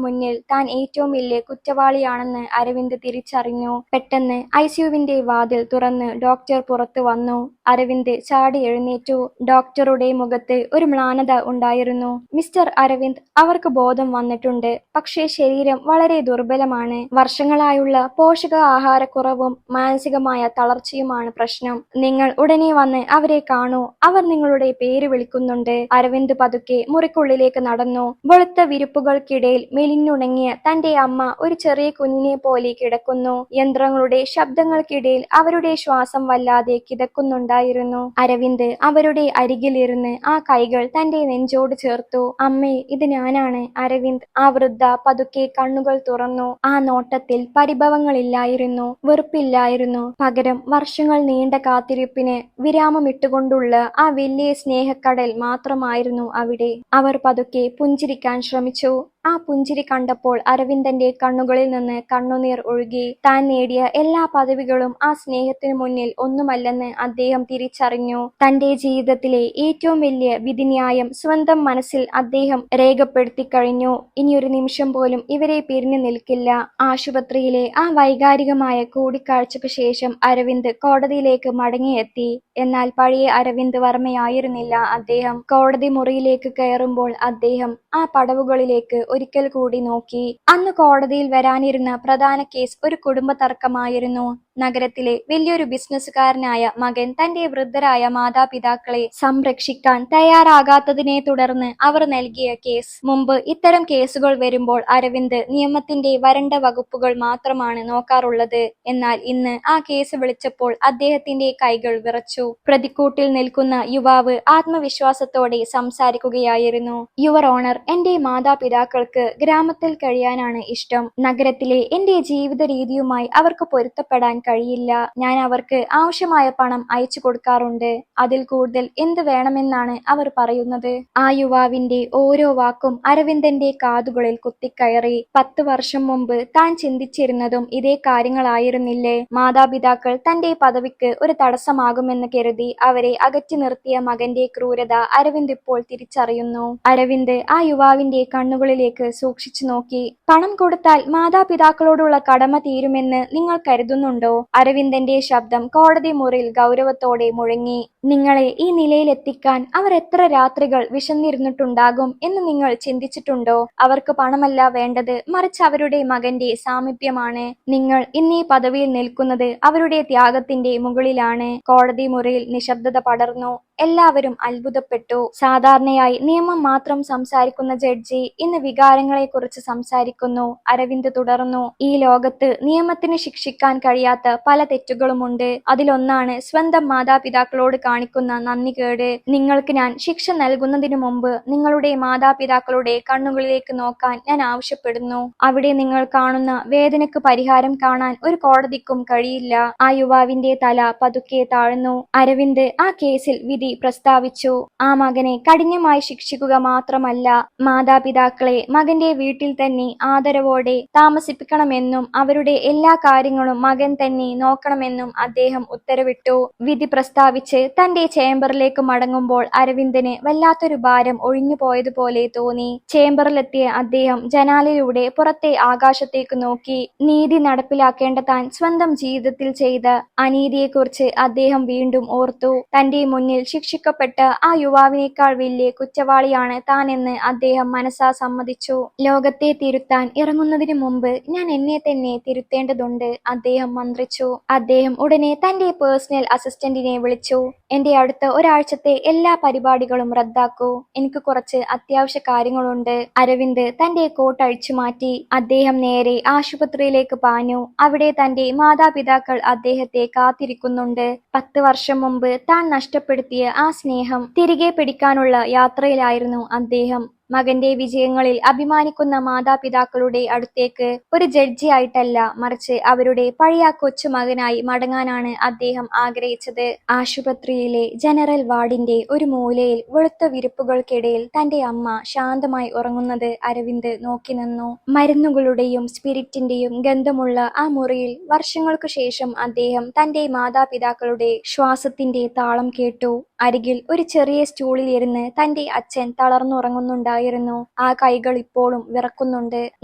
മുന്നിൽ താൻ ഏറ്റവും വലിയ കുറ്റവാളിയാണെന്ന് അരവിന്ദ് തിരിച്ചറിഞ്ഞു. പെട്ടെന്ന് ICUവിന്റെ വാതിൽ തുറന്ന് ഡോക്ടർ പുറത്തു വന്നു. അരവിന്ദ് ചാടി എഴുന്നേറ്റു. ഡോക്ടറുടെ മുഖത്ത് ഒരു മ്ലാനത ഉണ്ടായിരുന്നു. മിസ്റ്റർ അരവിന്ദ്, അവർക്ക് ബോധം വന്നിട്ടുണ്ട്, പക്ഷേ ശരീരം വളരെ ദുർബലമാണ്. വർഷങ്ങളായുള്ള പോഷകാഹാരക്കുറവും മാനസികമായ തളർച്ചയുമാണ് പ്രശ്നം. നിങ്ങൾ ഉടനെ വന്ന് അവരെ കാണൂ, അവർ നിങ്ങളുടെ പേര് വിളിക്കുന്നുണ്ട്. അരവിന്ദ് പതുക്കെ മുറിക്കുള്ളിലേക്ക് നടന്നു. വെളുത്ത വിരിപ്പുകൾക്കിടയിൽ മെലിഞ്ഞുണങ്ങിയ തന്റെ അമ്മ ഒരു ചെറിയ കുഞ്ഞിനെ പോലെ കിടക്കുന്നു. യന്ത്രങ്ങളുടെ ശബ്ദങ്ങൾക്കിടയിൽ അവരുടെ ശ്വാസം വല്ലാതെ കിതക്കുന്നുണ്ടായിരുന്നു. ഉണ്ടായിരുന്നു. അരവിന്ദ് അവരുടെ അരികിലിരുന്ന് ആ കൈകൾ തന്റെ നെഞ്ചോട് ചേർത്തു. അമ്മേ, ഇത് ഞാനാണ് അരവിന്ദ്. ആ വൃദ്ധ പതുക്കെ കണ്ണുകൾ തുറന്നു. ആ നോട്ടത്തിൽ പരിഭവങ്ങളില്ലായിരുന്നു, വെറുപ്പില്ലായിരുന്നു. പകരം വർഷങ്ങൾ നീണ്ട കാത്തിരിപ്പിന് വിരാമമിട്ടുകൊണ്ടുള്ള ആ വലിയ സ്നേഹക്കടൽ മാത്രമായിരുന്നു അവിടെ. അവർ പതുക്കെ പുഞ്ചിരിക്കാൻ ശ്രമിച്ചു. ആ പുഞ്ചിരി കണ്ടപ്പോൾ അരവിന്ദന്റെ കണ്ണുകളിൽ നിന്ന് കണ്ണുനീർ ഒഴുകി. താൻ നേടിയ എല്ലാ പദവികളും ആ സ്നേഹത്തിനു മുന്നിൽ ഒന്നുമല്ലെന്ന് അദ്ദേഹം തിരിച്ചറിഞ്ഞു. തന്റെ ജീവിതത്തിലെ ഏറ്റവും വലിയ വിധിന്യായം സ്വന്തം മനസ്സിൽ അദ്ദേഹം രേഖപ്പെടുത്തി കഴിഞ്ഞു. ഇനിയൊരു നിമിഷം പോലും ഇവരെ പിരിഞ്ഞു നിൽക്കില്ല. ആശുപത്രിയിലെ ആ വൈകാരികമായ കൂടിക്കാഴ്ചയ്ക്ക് ശേഷം അരവിന്ദ് കോടതിയിലേക്ക് മടങ്ങിയെത്തി. എന്നാൽ പഴയ അരവിന്ദ് വർമ്മയായിരുന്നില്ല അദ്ദേഹം. കോടതി മുറിയിലേക്ക് കയറുമ്പോൾ അദ്ദേഹം ആ പടവുകളിലേക്ക് ഒരിക്കൽ കൂടി നോക്കി. അന്ന് കോടതിയിൽ വരാനിരുന്ന പ്രധാന കേസ് ഒരു കുടുംബ തർക്കമായിരുന്നു. നഗരത്തിലെ വലിയൊരു ബിസിനസ്സുകാരനായ മകൻ തന്റെ വൃദ്ധരായ മാതാപിതാക്കളെ സംരക്ഷിക്കാൻ തയ്യാറാകാത്തതിനെ തുടർന്ന് അവർ നൽകിയ കേസ്. മുമ്പ് ഇത്തരം കേസുകൾ വരുമ്പോൾ അരവിന്ദ് നിയമത്തിന്റെ വരണ്ട വകുപ്പുകൾ മാത്രമാണ് നോക്കാറുള്ളത്. എന്നാൽ ഇന്ന് ആ കേസ് വിളിച്ചപ്പോൾ അദ്ദേഹത്തിന്റെ കൈകൾ വിറച്ചു. പ്രതിക്കൂട്ടിൽ നിൽക്കുന്ന യുവാവ് ആത്മവിശ്വാസത്തോടെ സംസാരിക്കുകയായിരുന്നു. യുവർ ഓണർ, എന്റെ മാതാപിതാക്കൾക്ക് ഗ്രാമത്തിൽ കഴിയാനാണ് ഇഷ്ടം. നഗരത്തിലെ എന്റെ ജീവിത രീതിയുമായി അവർക്ക് പൊരുത്തപ്പെടാൻ കഴിയില്ല. ഞാൻ അവർക്ക് ആവശ്യമായ പണം അയച്ചു കൊടുക്കാറുണ്ട്. അതിൽ കൂടുതൽ എന്ത് വേണമെന്നാണ് അവർ പറയുന്നത്? ആ യുവാവിന്റെ ഓരോ വാക്കും അരവിന്ദന്റെ കാതുകളിൽ കുത്തിക്കയറി. 10 വർഷം മുമ്പ് താൻ ചിന്തിച്ചിരുന്നതും ഇതേ കാര്യങ്ങളായിരുന്നില്ലേ? മാതാപിതാക്കൾ തന്റെ പദവിക്ക് ഒരു തടസ്സമാകുമെന്ന് കരുതി അവരെ അകറ്റി നിർത്തിയ മകന്റെ ക്രൂരത അരവിന്ദ് ഇപ്പോൾ തിരിച്ചറിയുന്നു. അരവിന്ദ് ആ യുവാവിന്റെ കണ്ണുകളിലേക്ക് സൂക്ഷിച്ചു നോക്കി. പണം കൊടുത്താൽ മാതാപിതാക്കളോടുള്ള കടമ തീരുമെന്ന് നിങ്ങൾ കരുതുന്നുണ്ടോ? അരവിന്ദന്റെ ശബ്ദം കോടതി മുറിയിൽ ഗൗരവത്തോടെ മുഴങ്ങി. നിങ്ങളെ ഈ നിലയിലെത്തിക്കാൻ അവർ എത്ര രാത്രികൾ വിശന്നിരുന്നിട്ടുണ്ടാകും എന്ന് നിങ്ങൾ ചിന്തിച്ചിട്ടുണ്ടോ? അവർക്ക് പണമല്ല വേണ്ടത്, മറിച്ച് അവരുടെ മകന്റെ സാമീപ്യമാണ്. നിങ്ങൾ ഇന്നീ പദവിയിൽ നിൽക്കുന്നത് അവരുടെ ത്യാഗത്തിന്റെ മുകളിലാണ്. കോടതി മുറിയിൽ നിശബ്ദത പടർന്നു. എല്ലാവരും അത്ഭുതപ്പെട്ടു. സാധാരണയായി നിയമം മാത്രം സംസാരിക്കുന്ന ജഡ്ജി ഇന്ന് വികാരങ്ങളെക്കുറിച്ച് സംസാരിക്കുന്നു. അരവിന്ദ് തുടർന്നു. ഈ ലോകത്ത് നിയമത്തിന് ശിക്ഷിക്കാൻ കഴിയാത്ത പല തെറ്റുകളുമുണ്ട്. അതിലൊന്നാണ് സ്വന്തം മാതാപിതാക്കളോട് കാണിക്കുന്ന നന്ദികേട്. നിങ്ങൾക്ക് ഞാൻ ശിക്ഷ നൽകുന്നതിനു മുമ്പ് നിങ്ങളുടെ മാതാപിതാക്കളുടെ കണ്ണുകളിലേക്ക് നോക്കാൻ ഞാൻ ആവശ്യപ്പെടുന്നു. അവിടെ നിങ്ങൾ കാണുന്ന വേദനയ്ക്ക് പരിഹാരം കാണാൻ ഒരു കോടതിക്കും കഴിയില്ല. ആ യുവാവിന്റെ തല പതുക്കെ താഴ്ന്നു. അരവിന്ദ് ആ കേസിൽ വിധി പ്രസ്താവിച്ചു. ആ മകനെ കഠിനമായി ശിക്ഷിക്കുക മാത്രമല്ല, മാതാപിതാക്കളെ മകന്റെ വീട്ടിൽ തന്നെ ആദരവോടെ താമസിപ്പിക്കണമെന്നും അവരുടെ എല്ലാ കാര്യങ്ങളും മകൻ തന്നെ നോക്കണമെന്നും അദ്ദേഹം ഉത്തരവിട്ടു. വിധി പ്രസ്താവിച്ച് തന്റെ ചേംബറിലേക്ക് മടങ്ങുമ്പോൾ അരവിന്ദന് വല്ലാത്തൊരു ഭാരം ഒഴിഞ്ഞുപോയതുപോലെ തോന്നി. ചേംബറിലെത്തിയ അദ്ദേഹം ജനാലയിലൂടെ പുറത്തെ ആകാശത്തേക്ക് നോക്കി. നീതി നടപ്പിലാക്കേണ്ട താൻ സ്വന്തം ജീവിതത്തിൽ ചെയ്ത അനീതിയെക്കുറിച്ച് അദ്ദേഹം വീണ്ടും ഓർത്തു. തന്റെ മുന്നിൽ ശിക്ഷിക്കപ്പെട്ട ആ യുവാവിനേക്കാൾ വലിയ കുറ്റവാളിയാണ് താനെന്ന് അദ്ദേഹം മനസ്സാ സമ്മതിച്ചു. ലോകത്തെ തിരുത്താൻ ഇറങ്ങുന്നതിന് മുമ്പ് ഞാൻ എന്നെ തന്നെ തിരുത്തേണ്ടതുണ്ട്, അദ്ദേഹം മന്ത്രിച്ചു. അദ്ദേഹം ഉടനെ തന്റെ പേഴ്സണൽ അസിസ്റ്റന്റിനെ വിളിച്ചു. എന്റെ അടുത്ത ഒരാഴ്ചത്തെ എല്ലാ പരിപാടികളും റദ്ദാക്കൂ, എനിക്ക് കുറച്ച് അത്യാവശ്യ കാര്യങ്ങളുണ്ട്. അരവിന്ദ് തന്റെ കോട്ട് അഴിച്ചു മാറ്റി. അദ്ദേഹം നേരെ ആശുപത്രിയിലേക്ക് പാഞ്ഞു. അവിടെ തന്റെ മാതാപിതാക്കൾ അദ്ദേഹത്തെ കാത്തിരിക്കുന്നുണ്ട്. 10 വർഷം മുമ്പ് താൻ നഷ്ടപ്പെടുത്തിയ ആ സ്നേഹം തിരികെ പിടിക്കാനുള്ള യാത്രയിലായിരുന്നു അദ്ദേഹം. മകന്റെ വിജയങ്ങളിൽ അഭിമാനിക്കുന്ന മാതാപിതാക്കളുടെ അടുത്തേക്ക് ഒരു ജഡ്ജിയായിട്ടല്ല, മറിച്ച് അവരുടെ പഴയ കൊച്ചുമകനായി മടങ്ങാനാണ് അദ്ദേഹം ആഗ്രഹിച്ചത്. ആശുപത്രിയിലെ ജനറൽ വാർഡിന്റെ ഒരു മൂലയിൽ വെളുത്ത വിരിപ്പുകൾക്കിടയിൽ തന്റെ അമ്മ ശാന്തമായി ഉറങ്ങുന്നത് അരവിന്ദ് നോക്കി നിന്നു. മരുന്നുകളുടെയും സ്പിരിറ്റിന്റെയും ഗന്ധമുള്ള ആ മുറിയിൽ വർഷങ്ങൾക്കു ശേഷം അദ്ദേഹം തന്റെ മാതാപിതാക്കളുടെ ശ്വാസത്തിന്റെ താളം കേട്ടു. അരികിൽ ഒരു ചെറിയ സ്റ്റൂളിൽ ഇരുന്ന് തന്റെ അച്ഛൻ തളർന്നുറങ്ങുന്നുണ്ടായിരുന്നു. ആ കൈകൾ ഇപ്പോഴും വിറക്കുന്നുണ്ട്.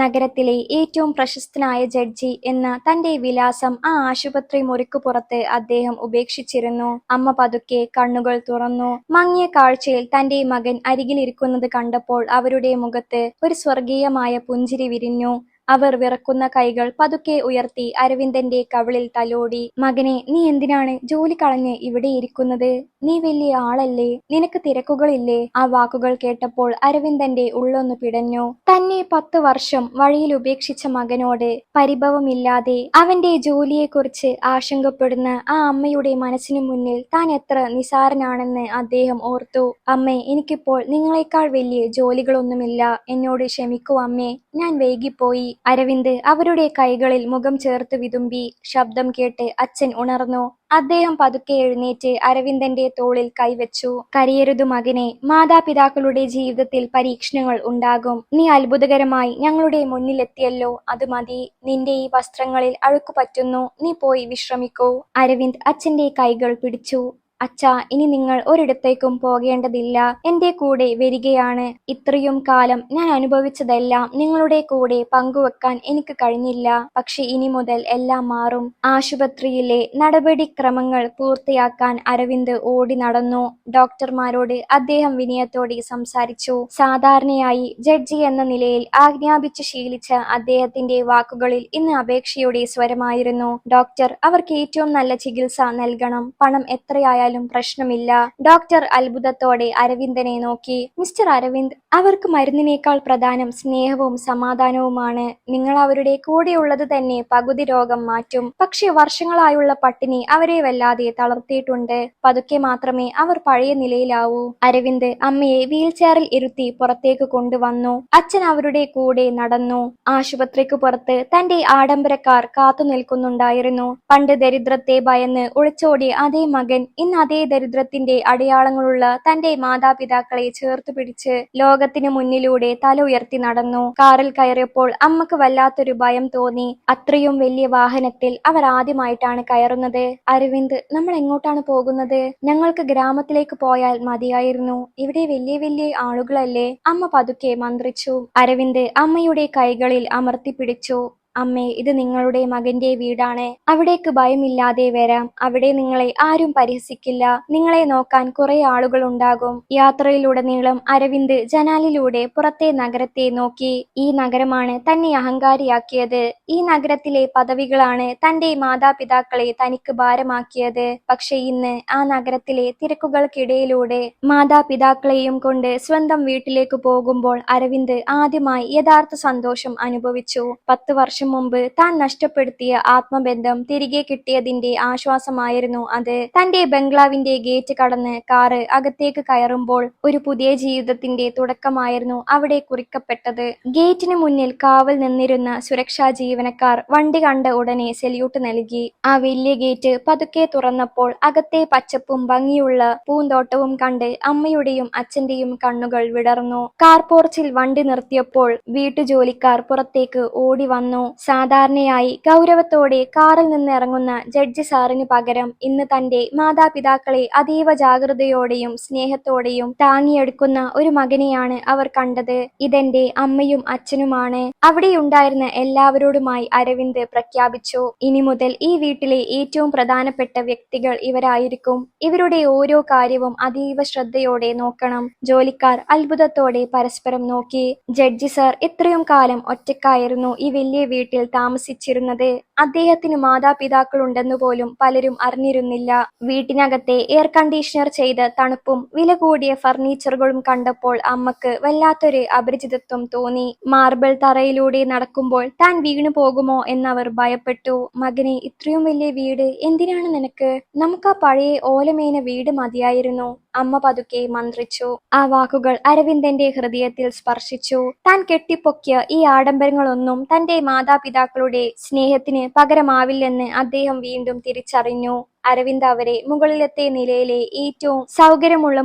നഗരത്തിലെ ഏറ്റവും പ്രശസ്തനായ ജഡ്ജി എന്ന തന്റെ വിലാസം ആ ആശുപത്രി മുറിക്കു പുറത്ത് അദ്ദേഹം ഉപേക്ഷിച്ചിരുന്നു. അമ്മ പതുക്കെ കണ്ണുകൾ തുറന്നു. മങ്ങിയ കാഴ്ചയിൽ തന്റെ മകൻ അരികിലിരിക്കുന്നത് കണ്ടപ്പോൾ അവരുടെ മുഖത്ത് ഒരു സ്വർഗീയമായ പുഞ്ചിരി വിരിഞ്ഞു. അവർ വിറക്കുന്ന കൈകൾ പതുക്കെ ഉയർത്തി അരവിന്ദന്റെ കവിളിൽ തലോടി. "മകനെ, നീ എന്തിനാണ് ജോലി കളഞ്ഞ് ഇവിടെ ഇരിക്കുന്നത്? നീ വലിയ ആളല്ലേ, നിനക്ക് തിരക്കുകളില്ലേ?" ആ വാക്കുകൾ കേട്ടപ്പോൾ അരവിന്ദന്റെ ഉള്ളൊന്നു പിടഞ്ഞു. തന്നെ 10 വർഷം വഴിയിൽ ഉപേക്ഷിച്ച മകനോട് പരിഭവമില്ലാതെ അവന്റെ ജോലിയെക്കുറിച്ച് ആശങ്കപ്പെടുന്ന ആ അമ്മയുടെ മനസ്സിനു മുന്നിൽ താൻ എത്ര നിസാരനാണെന്ന് അദ്ദേഹം ഓർത്തു. "അമ്മേ, എനിക്കിപ്പോൾ നിങ്ങളെക്കാൾ വലിയ ജോലികളൊന്നുമില്ല. എന്നോട് ക്ഷമിക്കൂ അമ്മേ, ഞാൻ വൈകിപ്പോയി." അരവിന്ദ് അവരുടെ കൈകളിൽ മുഖം ചേർത്ത് വിതുമ്പി. ശബ്ദം കേട്ട് അച്ഛൻ ഉണർന്നു. അദ്ദേഹം പതുക്കെ എഴുന്നേറ്റ് അരവിന്ദന്റെ തോളിൽ കൈവച്ചു. "കരയരുതു മകനെ, മാതാപിതാക്കളുടെ ജീവിതത്തിൽ പരീക്ഷണങ്ങൾ ഉണ്ടാകും. നീ അത്ഭുതകരമായി ഞങ്ങളുടെ മുന്നിലെത്തിയല്ലോ, അത് മതി. നിന്റെ ഈ വസ്ത്രങ്ങളിൽ അഴുക്കു പറ്റുന്നു, നീ പോയി വിശ്രമിക്കൂ." അരവിന്ദ് അച്ഛന്റെ കൈകൾ പിടിച്ചു. "അച്ഛാ, ഇനി നിങ്ങൾ ഒരിടത്തേക്കും പോകേണ്ടതില്ല. എന്റെ കൂടെ വരികയാണ്. ഇത്രയും കാലം ഞാൻ അനുഭവിച്ചതെല്ലാം നിങ്ങളുടെ കൂടെ പങ്കുവെക്കാൻ എനിക്ക് കഴിഞ്ഞില്ല. പക്ഷെ ഇനി മുതൽ എല്ലാം മാറും." ആശുപത്രിയിലെ നടപടിക്രമങ്ങൾ പൂർത്തിയാക്കാൻ അരവിന്ദ് ഓടി നടന്നു. ഡോക്ടർമാരോട് അദ്ദേഹം വിനയത്തോടെ സംസാരിച്ചു. സാധാരണയായി ജഡ്ജി എന്ന നിലയിൽ ആജ്ഞാപിച്ചു ശീലിച്ച അദ്ദേഹത്തിന്റെ വാക്കുകളിൽ ഇന്ന് അപേക്ഷയുടെ സ്വരമായിരുന്നു. "ഡോക്ടർ, അവർക്ക് ഏറ്റവും നല്ല ചികിത്സ നൽകണം. പണം എത്രയായാലും പ്രശ്നമില്ല." ഡോക്ടർ അത്ഭുതത്തോടെ അരവിന്ദനെ നോക്കി. "മിസ്റ്റർ അരവിന്ദ്, അവർക്ക് മരുന്നിനേക്കാൾ പ്രധാനം സ്നേഹവും സമാധാനവുമാണ്. നിങ്ങൾ അവരുടെ കൂടെയുള്ളത് തന്നെ പകുതി രോഗം മാറ്റും. പക്ഷെ വർഷങ്ങളായുള്ള പട്ടിണി അവരെ വല്ലാതെ തളർത്തിയിട്ടുണ്ട്. പതുക്കെ മാത്രമേ അവർ പഴയ നിലയിലാവൂ." അരവിന്ദ് അമ്മയെ വീൽചെയറിൽ ഇരുത്തി പുറത്തേക്ക് കൊണ്ടുവന്നു. അച്ഛൻ അവരുടെ കൂടെ നടന്നു. ആശുപത്രിക്കു പുറത്ത് തന്റെ ആഡംബരക്കാർ കാത്തു നിൽക്കുന്നുണ്ടായിരുന്നു. പണ്ട് ദരിദ്രത്തെ ഭയന്ന് ഒളിച്ചോടിയ അതേ മകൻ ഇന്ന് അതേ ദരിദ്രത്തിന്റെ അടയാളങ്ങളുള്ള തന്റെ മാതാപിതാക്കളെ ചേർത്തു പിടിച്ച് ലോകത്തിനു മുന്നിലൂടെ തല ഉയർത്തി നടന്നു. കാറിൽ കയറിയപ്പോൾ അമ്മക്ക് വല്ലാത്തൊരു ഭയം തോന്നി. അത്രയും വലിയ വാഹനത്തിൽ അവർ ആദ്യമായിട്ടാണ് കയറുന്നത്. "അരവിന്ദ്, നമ്മൾ എങ്ങോട്ടാണ് പോകുന്നത്? ഞങ്ങൾക്ക് ഗ്രാമത്തിലേക്ക് പോയാൽ മതിയായിരുന്നു. ഇവിടെ വലിയ വലിയ ആളുകളല്ലേ?" അമ്മ പതുക്കെ മന്ത്രിച്ചു. അരവിന്ദ് അമ്മയുടെ കൈകളിൽ അമർത്തി പിടിച്ചു. "അമ്മേ, ഇത് നിങ്ങളുടെ മകന്റെ വീടാണ്. അവിടേക്ക് ഭയമില്ലാതെ വരാം. അവിടെ നിങ്ങളെ ആരും പരിഹസിക്കില്ല. നിങ്ങളെ നോക്കാൻ കുറെ ആളുകൾ ഉണ്ടാകും." യാത്രയിലുടനീളം അരവിന്ദ് ജനാലിലൂടെ പുറത്തെ നഗരത്തെ നോക്കി. ഈ നഗരമാണ് തന്നെ അഹങ്കാരിയാക്കിയത്. ഈ നഗരത്തിലെ പദവികളാണ് തന്റെ മാതാപിതാക്കളെ തനിക്ക് ഭാരമാക്കിയത്. പക്ഷെ ഇന്ന് ആ നഗരത്തിലെ തിരക്കുകൾക്കിടയിലൂടെ മാതാപിതാക്കളെയും കൊണ്ട് സ്വന്തം വീട്ടിലേക്ക് പോകുമ്പോൾ അരവിന്ദ് ആദ്യമായി യഥാർത്ഥ സന്തോഷം അനുഭവിച്ചു. 10 വർഷം മുമ്പ് താൻ നഷ്ടപ്പെടുത്തിയ ആത്മബന്ധം തിരികെ കിട്ടിയതിന്റെ ആശ്വാസമായിരുന്നു അത്. തന്റെ ബംഗ്ലാവിന്റെ ഗേറ്റ് കടന്ന് കാറ് അകത്തേക്ക് കയറുമ്പോൾ ഒരു പുതിയ ജീവിതത്തിന്റെ തുടക്കമായിരുന്നു അവിടെ കുറിക്കപ്പെട്ടത്. ഗേറ്റിന് മുന്നിൽ കാവൽ നിന്നിരുന്ന സുരക്ഷാ ജീവനക്കാർ വണ്ടി കണ്ട ഉടനെ സല്യൂട്ട് നൽകി. ആ വലിയ ഗേറ്റ് പതുക്കെ തുറന്നപ്പോൾ അകത്തെ പച്ചപ്പും ഭംഗിയുള്ള പൂന്തോട്ടവും കണ്ട് അമ്മയുടെയും അച്ഛന്റെയും കണ്ണുകൾ വിടർന്നു. കാർ പോർച്ചിൽ വണ്ടി നിർത്തിയപ്പോൾ വീട്ടുജോലിക്കാർ പുറത്തേക്ക് ഓടി വന്നു. സാധാരണയായി ഗൗരവത്തോടെ കാറിൽ നിന്ന് ഇറങ്ങുന്ന ജഡ്ജി സാറിന് പകരം ഇന്ന് തന്റെ മാതാപിതാക്കളെ അതീവ ജാഗ്രതയോടെയും സ്നേഹത്തോടെയും താങ്ങിയെടുക്കുന്ന ഒരു മകനെയാണ് അവർ കണ്ടത്. "ഇതെന്റെ അമ്മയും അച്ഛനുമാണ്." അവിടെയുണ്ടായിരുന്ന എല്ലാവരോടുമായി അരവിന്ദ് പ്രഖ്യാപിച്ചു. "ഇനി മുതൽ ഈ വീട്ടിലെ ഏറ്റവും പ്രധാനപ്പെട്ട വ്യക്തികൾ ഇവരായിരിക്കും. ഇവരുടെ ഓരോ കാര്യവും അതീവ ശ്രദ്ധയോടെ നോക്കണം." ജോലിക്കാർ അത്ഭുതത്തോടെ പരസ്പരം നോക്കി. ജഡ്ജി സാർ ഇത്രയും കാലം ഒറ്റയ്ക്കായിരുന്നു ഈ വലിയ വീട്ടിൽ താമസിച്ചിരുന്നത്. അദ്ദേഹത്തിന് മാതാപിതാക്കളുണ്ടെന്നു പോലും പലരും അറിഞ്ഞിരുന്നില്ല. വീട്ടിനകത്തെ എയർ കണ്ടീഷണർ ചെയ്ത തണുപ്പും വില കൂടിയ ഫർണിച്ചറുകളും കണ്ടപ്പോൾ അമ്മക്ക് വല്ലാത്തൊരു അപരിചിതത്വം തോന്നി. മാർബിൾ തറയിലൂടെ നടക്കുമ്പോൾ താൻ വീണു പോകുമോ എന്നവർ ഭയപ്പെട്ടു. "മകനെ, ഇത്രയും വലിയ വീട് എന്തിനാണ് നിനക്ക്? നമുക്ക് ആ പഴയ ഓലമേന വീട് മതിയായിരുന്നു." അമ്മ പതുക്കെ മന്ത്രിച്ചു. ആ വാക്കുകൾ അരവിന്ദന്റെ ഹൃദയത്തിൽ സ്പർശിച്ചു. താൻ കെട്ടിപ്പൊക്കിയ ഈ ആഡംബരങ്ങളൊന്നും തന്റെ മാതാപിതാക്കളുടെ സ്നേഹത്തിന് പകരമാവില്ലെന്ന് അദ്ദേഹം വീണ്ടും തിരിച്ചറിഞ്ഞു. അരവിന്ദ് അവരെ മുകളിലത്തെ നിലയിലെ ഏറ്റവും സൗകര്യമുള്ള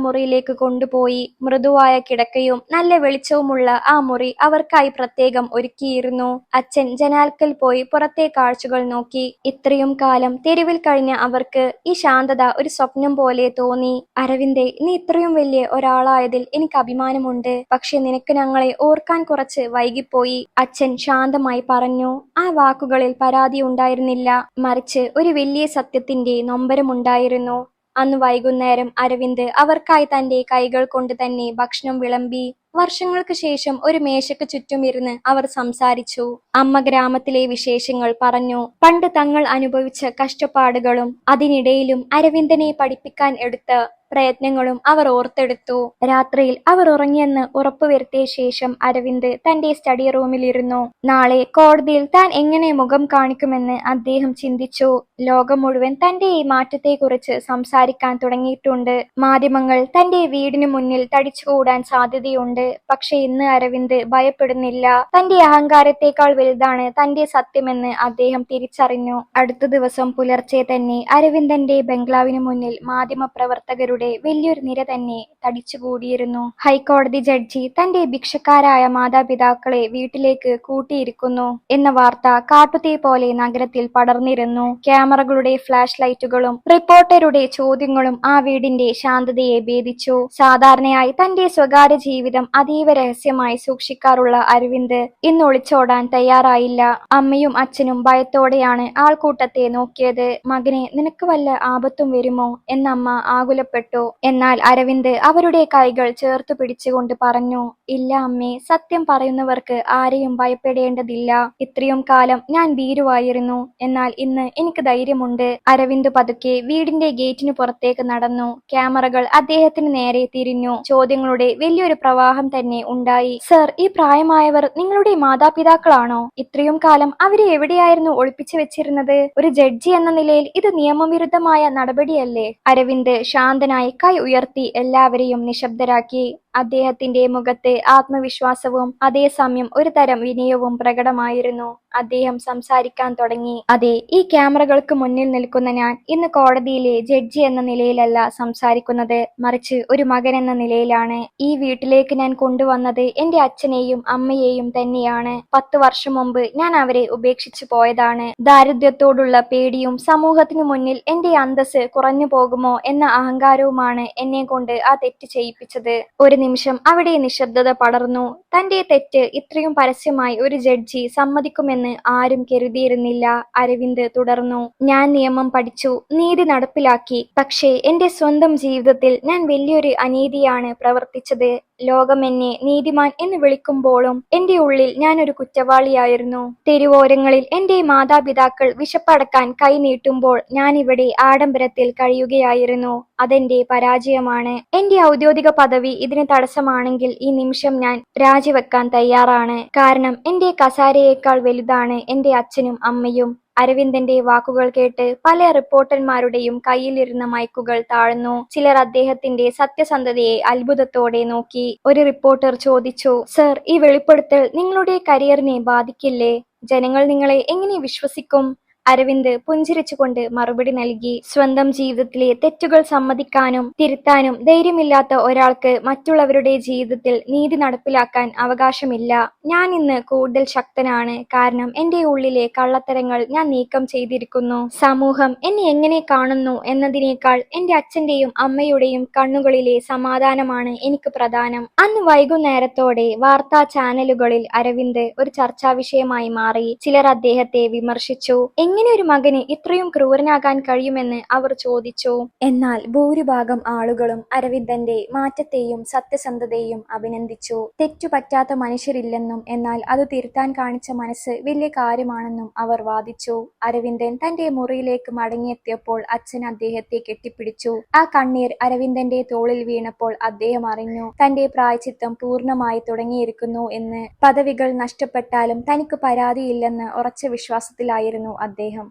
മുറിയിലേക്ക് കൊണ്ടുപോയി. മൃദുവായ കിടക്കയും നല്ല വെളിച്ചവുമുള്ള ആ മുറി അവർക്കായി പ്രത്യേകം ഒരുക്കിയിരുന്നു. അച്ഛൻ ജനാൽക്കൽ പോയി പുറത്തെ കാഴ്ചകൾ നോക്കി. ഇത്രയും കാലം തെരുവിൽ കഴിഞ്ഞ അവർക്ക് ഈ ശാന്തത ഒരു സ്വപ്നം പോലെ തോന്നി. "അരവിന്ദേ, നീ ഇത്രയും വലിയ ഒരാളായതിൽ എനിക്ക് അഭിമാനമുണ്ട്. പക്ഷെ നിനക്ക് ഞങ്ങളെ ഓർക്കാൻ കുറച്ച് വൈകിപ്പോയി." അച്ഛൻ ശാന്തമായി പറഞ്ഞു. ആ വാക്കുകളിൽ പരാതി ഉണ്ടായിരുന്നില്ല, മറിച്ച് ഒരു വലിയ സത്യത്തിന്റെ നൊമ്പരമുണ്ടായിരുന്നു. അന്ന് വൈകുന്നേരം അരവിന്ദ് അവർക്കായി തന്റെ കൈകൾ കൊണ്ട് തന്നെ ഭക്ഷണം വിളമ്പി. വർഷങ്ങൾക്ക് ശേഷം ഒരു മേശയ്ക്ക് ചുറ്റും ഇരുന്ന് അവർ സംസാരിച്ചു. അമ്മ ഗ്രാമത്തിലെ വിശേഷങ്ങൾ പറഞ്ഞു. പണ്ട് തങ്ങൾ അനുഭവിച്ച കഷ്ടപ്പാടുകളും അതിനിടയിലും അരവിന്ദനെ പഠിപ്പിക്കാൻ എടുത്ത പ്രയത്നങ്ങളും അവർ ഓർത്തെടുത്തു. രാത്രിയിൽ അവർ ഉറങ്ങിയെന്ന് ഉറപ്പുവരുത്തിയ ശേഷം അരവിന്ദ് തന്റെ സ്റ്റഡി റൂമിലിരുന്നു. നാളെ കോടതിയിൽ താൻ എങ്ങനെ മുഖം കാണിക്കുമെന്ന് അദ്ദേഹം ചിന്തിച്ചു. ലോകം മുഴുവൻ തന്റെ ഈ മാറ്റത്തെക്കുറിച്ച് സംസാരിക്കാൻ തുടങ്ങിയിട്ടുണ്ട്. മാധ്യമങ്ങൾ തന്റെ വീടിനു മുന്നിൽ തടിച്ചുകൂടാൻ സാധ്യതയുണ്ട്. പക്ഷെ ഇന്ന് അരവിന്ദ് ഭയപ്പെടുന്നില്ല. തന്റെ അഹങ്കാരത്തെക്കാൾ വലുതാണ് തന്റെ സത്യമെന്ന് അദ്ദേഹം തിരിച്ചറിഞ്ഞു. അടുത്ത ദിവസം പുലർച്ചെ തന്നെ അരവിന്ദന്റെ ബംഗ്ലാവിനു മുന്നിൽ മാധ്യമപ്രവർത്തകരുടെ വലിയൊരു നിര തന്നെ തടിച്ചുകൂടിയിരുന്നു. ഹൈക്കോടതി ജഡ്ജി തന്റെ ഭിക്ഷക്കാരായ മാതാപിതാക്കളെ വീട്ടിലേക്ക് കൂട്ടിയിരിക്കുന്നു എന്ന വാർത്ത കാട്ടുതീ പോലെ നഗരത്തിൽ പടർന്നിരുന്നു. ക്യാമറകളുടെ ഫ്ലാഷ് ലൈറ്റുകളും റിപ്പോർട്ടറുടെ ചോദ്യങ്ങളും ആ വീടിന്റെ ശാന്തതയെ ഭേദിച്ചു. സാധാരണയായി തന്റെ സ്വകാര്യ ജീവിതം അതീവ രഹസ്യമായി സൂക്ഷിക്കാറുള്ള അരവിന്ദ് ഇന്ന് ഒളിച്ചോടാൻ തയ്യാറായില്ല. അമ്മയും അച്ഛനും ഭയത്തോടെയാണ് ആൾക്കൂട്ടത്തെ നോക്കിയത്. മകനെ, നിനക്ക് വല്ല ആപത്തും വരുമോ എന്നമ്മ ആകുലപ്പെട്ടു. എന്നാൽ അരവിന്ദ് അവരുടെ കൈകൾ ചേർത്തു പിടിച്ചുകൊണ്ട് പറഞ്ഞു, ഇല്ല അമ്മേ, സത്യം പറയുന്നവർക്ക് ആരെയും ഭയപ്പെടേണ്ടതില്ല. ഇത്രയും കാലം ഞാൻ ഭീരുവായിരുന്നു. എന്നാൽ ഇന്ന് എനിക്ക് ധൈര്യമുണ്ട്. അരവിന്ദ് പതുക്കെ വീടിന്റെ ഗേറ്റിനു പുറത്തേക്ക് നടന്നു. ക്യാമറകൾ അദ്ദേഹത്തിന് നേരെ തിരിഞ്ഞു. ചോദ്യങ്ങളുടെ വലിയൊരു പ്രവാഹം തന്നെ ഉണ്ടായി. സർ, ഈ പ്രായമായവർ നിങ്ങളുടെ മാതാപിതാക്കളാണോ? ഇത്രയും കാലം അവരെ എവിടെയായിരുന്നു ഒളിപ്പിച്ചു വെച്ചിരുന്നത്? ഒരു ജഡ്ജി എന്ന നിലയിൽ ഇത് നിയമവിരുദ്ധമായ നടപടിയല്ലേ? അരവിന്ദ് ശാന്തനായി കൈ ഉയർത്തി എല്ലാവരെയും നിശബ്ദരാക്കി. അദ്ദേഹത്തിന്റെ മുഖത്ത് ആത്മവിശ്വാസവും അതേസമയം ഒരു തരം വിനയവും പ്രകടമായിരുന്നു. അദ്ദേഹം സംസാരിക്കാൻ തുടങ്ങി. അതെ, ഈ ക്യാമറകൾക്ക് മുന്നിൽ നിൽക്കുന്ന ഞാൻ ഇന്ന് കോടതിയിലെ ജഡ്ജി എന്ന നിലയിലല്ല സംസാരിക്കുന്നത്, മറിച്ച് ഒരു മകൻ എന്ന നിലയിലാണ്. ഈ വീട്ടിലേക്ക് ഞാൻ കൊണ്ടുവന്നത് എന്റെ അച്ഛനെയും അമ്മയെയും തന്നെയാണ്. 10 വർഷം മുമ്പ് ഞാൻ അവരെ ഉപേക്ഷിച്ചു പോയതാണ്. ദാരിദ്ര്യത്തോടുള്ള പേടിയും സമൂഹത്തിനു മുന്നിൽ എന്റെ അന്തസ്സ് കുറഞ്ഞു പോകുമോ എന്ന അഹങ്കാരവുമാണ് എന്നെ കൊണ്ട് ആ തെറ്റ് ചെയ്യിപ്പിച്ചത്. ഒരു നിമിഷം അവിടെ നിശബ്ദത പടർന്നു. തന്റെ തെറ്റ് ഇത്രയും പരസ്യമായി ഒരു ജഡ്ജി സമ്മതിക്കുമെന്ന് ആരും കരുതിയിരുന്നില്ല. അരവിന്ദ് തുടർന്നു, ഞാൻ നിയമം പഠിച്ചു, നീതി നടപ്പിലാക്കി. പക്ഷേ എന്റെ സ്വന്തം ജീവിതത്തിൽ ഞാൻ വലിയൊരു അനീതിയാണ് പ്രവർത്തിച്ചത്. ലോകം എന്നെ നീതിമാൻ എന്ന് വിളിക്കുമ്പോഴും എന്റെ ഉള്ളിൽ ഞാനൊരു കുറ്റവാളിയായിരുന്നു. തെരുവോരങ്ങളിൽ എന്റെ മാതാപിതാക്കൾ വിശപ്പടക്കാൻ കൈ നീട്ടുമ്പോൾ ഞാനിവിടെ ആഡംബരത്തിൽ കഴിയുകയായിരുന്നു. അതെന്റെ പരാജയമാണ്. എന്റെ ഔദ്യോഗിക പദവി ഇതിന് തടസ്സമാണെങ്കിൽ ഈ നിമിഷം ഞാൻ രാജിവെക്കാൻ തയ്യാറാണ്. കാരണം എന്റെ കസാരയേക്കാൾ വലുതാണ് എന്റെ അച്ഛനും അമ്മയും. അരവിന്ദന്റെ വാക്കുകൾ കേട്ട് പല റിപ്പോർട്ടർമാരുടെയും കയ്യിലിരുന്ന മൈക്കുകൾ താഴ്ന്നു. ചിലർ അദ്ദേഹത്തിന്റെ സത്യസന്ധതയെ അത്ഭുതത്തോടെ നോക്കി. ഒരു റിപ്പോർട്ടർ ചോദിച്ചു, സർ, ഈ വെളിപ്പെടുത്തൽ നിങ്ങളുടെ കരിയറിനെ ബാധിക്കില്ലേ? ജനങ്ങൾ നിങ്ങളെ എങ്ങനെ വിശ്വസിക്കും? അരവിന്ദ് പുഞ്ചിരിച്ചുകൊണ്ട് മറുപടി നൽകി, സ്വന്തം ജീവിതത്തിലെ തെറ്റുകൾ സമ്മതിക്കാനും തിരുത്താനും ധൈര്യമില്ലാത്ത ഒരാൾക്ക് മറ്റുള്ളവരുടെ ജീവിതത്തിൽ നീതി നടപ്പിലാക്കാൻ അവകാശമില്ല. ഞാൻ ഇന്ന് കൂടുതൽ ശക്തനാണ്, കാരണം എന്റെ ഉള്ളിലെ കള്ളത്തരങ്ങൾ ഞാൻ നീക്കം ചെയ്തിരിക്കുന്നു. സമൂഹം എന്നെ എങ്ങനെ കാണുന്നു എന്നതിനേക്കാൾ എന്റെ അച്ഛന്റെയും അമ്മയുടെയും കണ്ണുകളിലെ സമാധാനമാണ് എനിക്ക് പ്രധാനം. അന്ന് വൈകുന്നേരത്തോടെ വാർത്താ ചാനലുകളിൽ അരവിന്ദ് ഒരു ചർച്ചാ വിഷയമായി മാറി. ചിലർ അദ്ദേഹത്തെ വിമർശിച്ചു. എങ്ങനെ ഒരു മകന് ഇത്രയും ക്രൂരനാകാൻ കഴിയുമെന്ന് അവർ ചോദിച്ചു. എന്നാൽ ഭൂരിഭാഗം ആളുകളും അരവിന്ദന്റെ മാറ്റത്തെയും സത്യസന്ധതയെയും അഭിനന്ദിച്ചു. തെറ്റുപറ്റാത്ത മനുഷ്യരില്ലെന്നും എന്നാൽ അത് തിരുത്താൻ കാണിച്ച മനസ്സ് വലിയ കാര്യമാണെന്നും അവർ വാദിച്ചു. അരവിന്ദൻ തന്റെ മുറിയിലേക്ക് മടങ്ങിയെത്തിയപ്പോൾ അച്ഛൻ അദ്ദേഹത്തെ കെട്ടിപ്പിടിച്ചു. ആ കണ്ണീർ അരവിന്ദന്റെ തോളിൽ വീണപ്പോൾ അദ്ദേഹം അറിഞ്ഞു, തന്റെ പ്രായശ്ചിത്തം പൂർണ്ണമായി തുടങ്ങിയിരിക്കുന്നു എന്ന്. പദവികൾ നഷ്ടപ്പെട്ടാലും തനിക്ക് പരാതിയില്ലെന്ന് ഉറച്ച വിശ്വാസത്തിലായിരുന്നു അദ്ദേഹം.